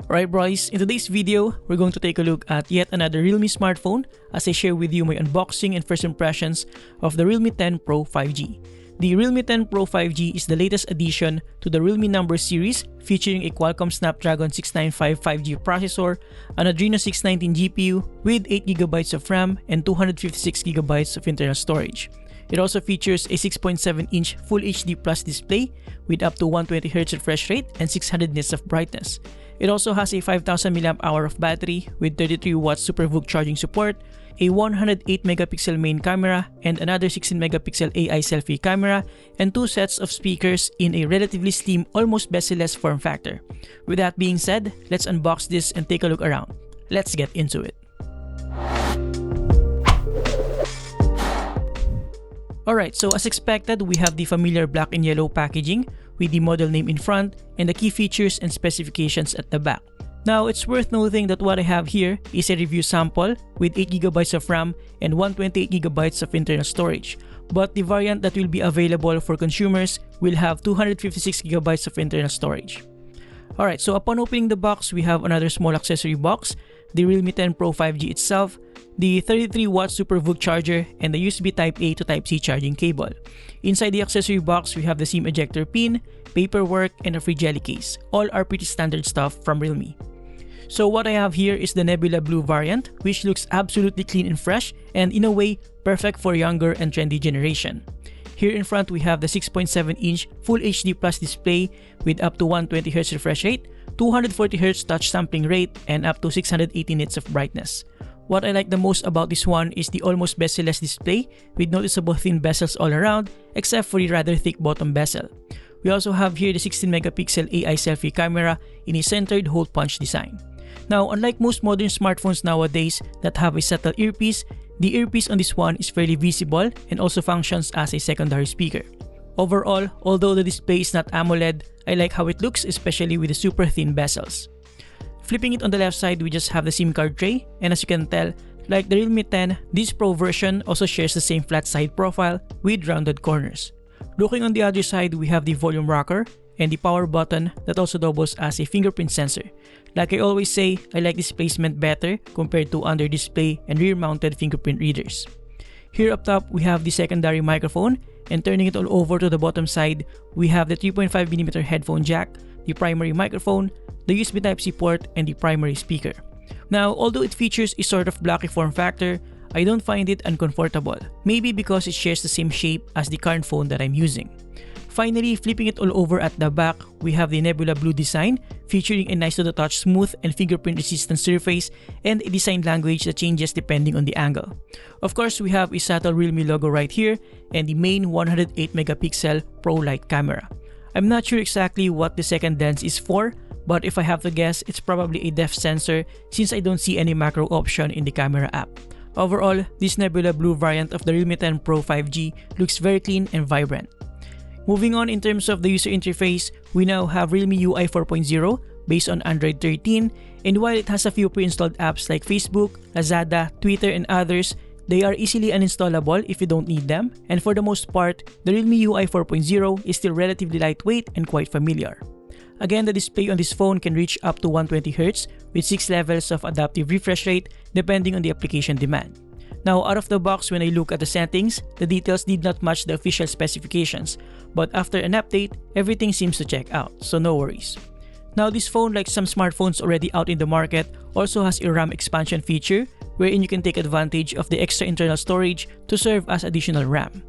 Alright boys, in today's video, we're going to take a look at yet another Realme smartphone as I share with you my unboxing and first impressions of the Realme 10 Pro 5G. The Realme 10 Pro 5G is the latest addition to the Realme number series featuring a Qualcomm Snapdragon 695 5G processor, an Adreno 619 GPU with 8GB of RAM and 256GB of internal storage. It also features a 6.7-inch Full HD Plus display with up to 120Hz refresh rate and 600 nits of brightness. It also has a 5000 mAh of battery with 33W SuperVOOC charging support, a 108MP main camera and another 16MP AI selfie camera, and two sets of speakers in a relatively slim, almost bezel-less form factor. With that being said, let's unbox this and take a look around. Let's get into it. Alright, so as expected, we have the familiar black and yellow packaging with the model name in front and the key features and specifications at the back. Now, it's worth noting that what I have here is a review sample with 8GB of RAM and 128GB of internal storage, but the variant that will be available for consumers will have 256GB of internal storage. Alright, so upon opening the box, we have another small accessory box, the Realme 10 Pro 5G itself, the 33W SuperVOOC charger, and the USB Type-A to Type-C charging cable. Inside the accessory box, we have the SIM ejector pin, paperwork, and a free jelly case. All are pretty standard stuff from Realme. So what I have here is the Nebula Blue variant, which looks absolutely clean and fresh, and in a way, perfect for younger and trendy generation. Here in front, we have the 6.7-inch Full HD Plus display with up to 120Hz refresh rate, 240Hz touch sampling rate, and up to 680 nits of brightness. What I like the most about this one is the almost bezel-less display with noticeable thin bezels all around except for the rather thick bottom bezel. We also have here the 16MP AI selfie camera in a centered hole punch design. Now, unlike most modern smartphones nowadays that have a subtle earpiece, the earpiece on this one is fairly visible and also functions as a secondary speaker. Overall, although the display is not AMOLED, I like how it looks, especially with the super thin bezels. Flipping it on the left side, we just have the SIM card tray, and as you can tell, like the Realme 10, this Pro version also shares the same flat side profile with rounded corners. Looking on the other side, we have the volume rocker and the power button that also doubles as a fingerprint sensor. Like I always say, I like this placement better compared to under display and rear mounted fingerprint readers. Here up top, we have the secondary microphone, and turning it all over to the bottom side, we have the 3.5mm headphone jack, the primary microphone, the USB Type-C port, and the primary speaker. Now, although it features a sort of blocky form factor, I don't find it uncomfortable, maybe because it shares the same shape as the current phone that I'm using. Finally, flipping it all over at the back, we have the Nebula Blue design featuring a nice to the touch smooth and fingerprint resistant surface and a design language that changes depending on the angle. Of course, we have a subtle Realme logo right here and the main 108MP Pro Light camera. I'm not sure exactly what the second lens is for, but if I have to guess, it's probably a depth sensor since I don't see any macro option in the camera app. Overall, this Nebula Blue variant of the Realme 10 Pro 5G looks very clean and vibrant. Moving on in terms of the user interface, we now have Realme UI 4.0 based on Android 13, and while it has a few pre-installed apps like Facebook, Lazada, Twitter, and others, they are easily uninstallable if you don't need them, and for the most part, the Realme UI 4.0 is still relatively lightweight and quite familiar. Again, the display on this phone can reach up to 120Hz with 6 levels of adaptive refresh rate depending on the application demand. Now, out of the box, when I look at the settings, the details did not match the official specifications, but after an update, everything seems to check out, so no worries. Now, this phone, like some smartphones already out in the market, also has a RAM expansion feature wherein you can take advantage of the extra internal storage to serve as additional RAM.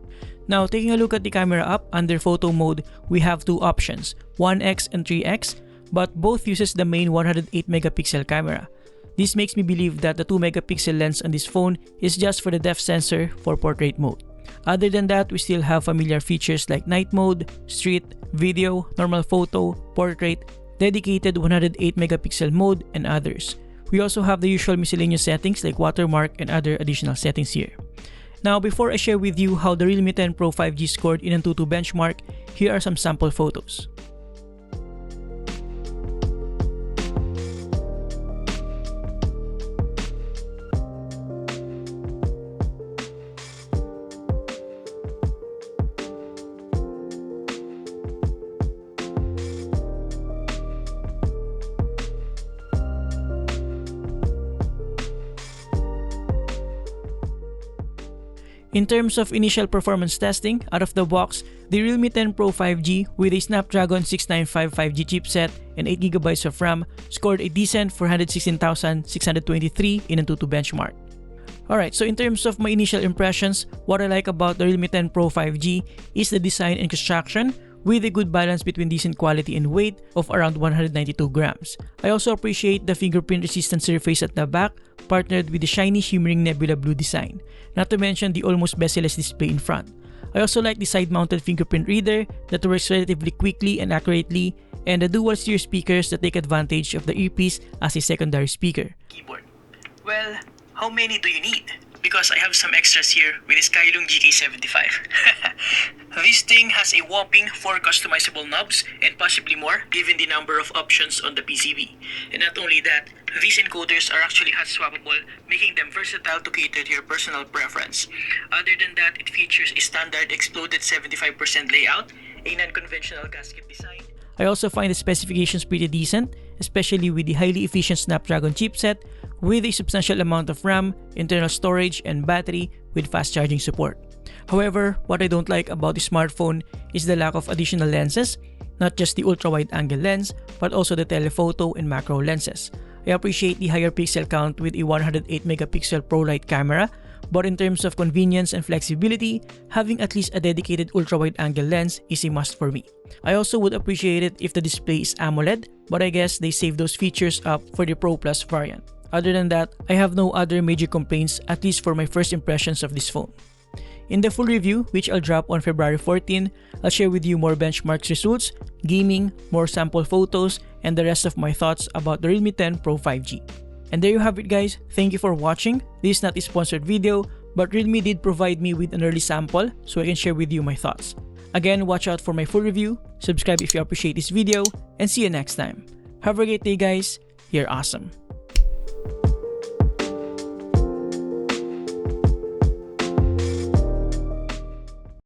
Now, taking a look at the camera app, under photo mode, we have two options, 1x and 3x, but both uses the main 108MP camera. This makes me believe that the 2MP lens on this phone is just for the depth sensor for portrait mode. Other than that, we still have familiar features like night mode, street, video, normal photo, portrait, dedicated 108MP mode, and others. We also have the usual miscellaneous settings like watermark and other additional settings here. Now, before I share with you how the Realme 10 Pro 5G scored in Antutu benchmark, here are some sample photos. In terms of initial performance testing, out of the box, the Realme 10 Pro 5G with a Snapdragon 695 5G chipset and 8GB of RAM scored a decent 416,623 in Antutu benchmark. Alright, so in terms of my initial impressions, what I like about the Realme 10 Pro 5G is the design and construction with a good balance between decent quality and weight of around 192 grams. I also appreciate the fingerprint resistant surface at the back partnered with the shiny shimmering nebula blue design, not to mention the almost bezel-less display in front. I also like the side-mounted fingerprint reader that works relatively quickly and accurately, and the dual stereo speakers that take advantage of the earpiece as a secondary speaker. Keyboard. Well, how many do you need? Because I have some extras here with the Skylung GK75. This thing has a whopping 4 customizable knobs and possibly more given the number of options on the PCB. And not only that, these encoders are actually hot swappable, making them versatile to cater to your personal preference. Other than that, it features a standard exploded 75% layout, a non-conventional gasket design. I also find the specifications pretty decent, especially with the highly efficient Snapdragon chipset with a substantial amount of RAM, internal storage, and battery with fast charging support. However, what I don't like about the smartphone is the lack of additional lenses, not just the ultra-wide angle lens, but also the telephoto and macro lenses. I appreciate the higher pixel count with a 108 megapixel ProLight camera, but in terms of convenience and flexibility, having at least a dedicated ultra-wide angle lens is a must for me. I also would appreciate it if the display is AMOLED, but I guess they save those features up for the Pro Plus variant. Other than that, I have no other major complaints, at least for my first impressions of this phone. In the full review, which I'll drop on February 14, I'll share with you more benchmarks results, gaming, more sample photos, and the rest of my thoughts about the Realme 10 Pro 5G. And there you have it guys, thank you for watching. This is not a sponsored video, but Realme did provide me with an early sample so I can share with you my thoughts. Again, watch out for my full review, subscribe if you appreciate this video, and see you next time. Have a great day guys, you're awesome.